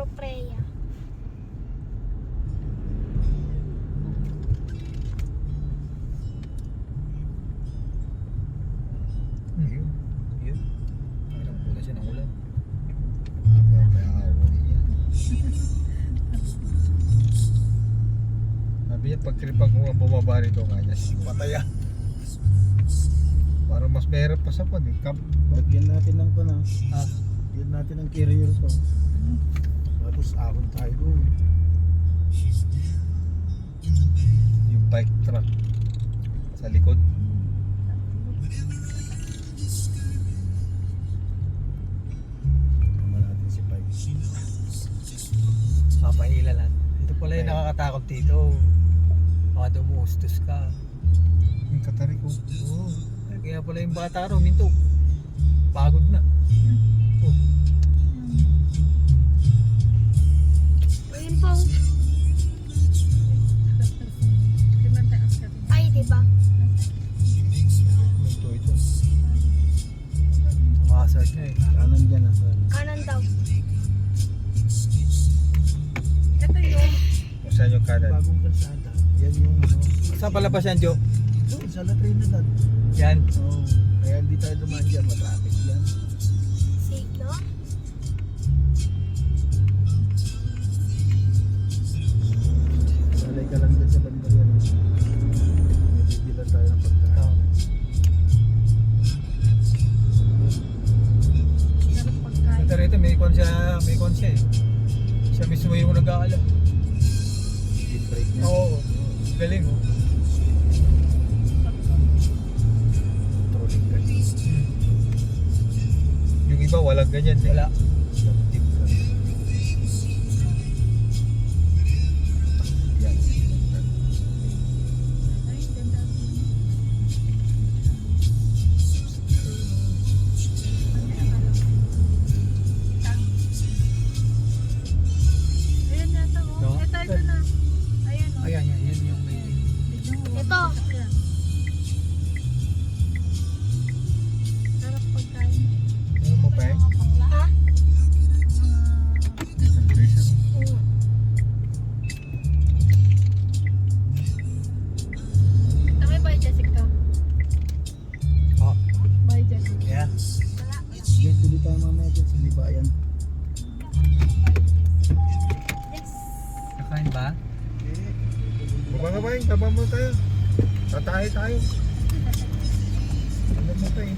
Europreya. Yun. Yun. Parang pula siya ng ulan. Kaya hawali niya. Sabi niya, pag mo ang bumaba rito kanya, pataya. Parang mas mahirap pa sa pan eh. Lagyan natin ng pana. Ah, Lagyan natin ng carrier to. Tapos ahon tayo doon. yung bike truck sa likod. Tama natin si Pai. Papahila lang. Ito pala yung nakakatakot dito. Baka dumuustos ka. Yung katari ko. Oo. Kaya pala yung bata ro, minto. Pagod na. Oh. Ayun po. Ay, diba? Ito. Tumakasad na eh. Kanan dyan nasa. Kanan daw. Ito yung Saan yung kanan? Bagong kalsada. Yan yung ano. Saan palabas yan, Jo? Doon sa La Trinidad. Yan. Oo. Kaya hindi tayo dumaan dyan. Matraffic yan. signo. Salay ka lang dyan sa banda yan. May bibila tayo ng pagkain. Oh. Sarap pagkain. Ito rito, may kon siya eh. Siya mismo yung nag-aala. Deep break niya. Oo. Galing oh. Controlling ka. Yung iba walang ganyan eh. Wala. Deep ka. Yan. Ay, ganda. Ayun yata oh. No? Ito na. Ayun oh. Ayan, yan yung may... Ito. Sarap pagkain. Ano mo pa eh? Ha? Concentration. Kami ba, Jessica? Oh. Bye, Jessica. Yeah. Yan, tuloy tayo mamaya dyan sa libayan. Yes. Kakain ba? Baba ka ba yung taba mo tayo? Tatay tayo. Ano mo tayo?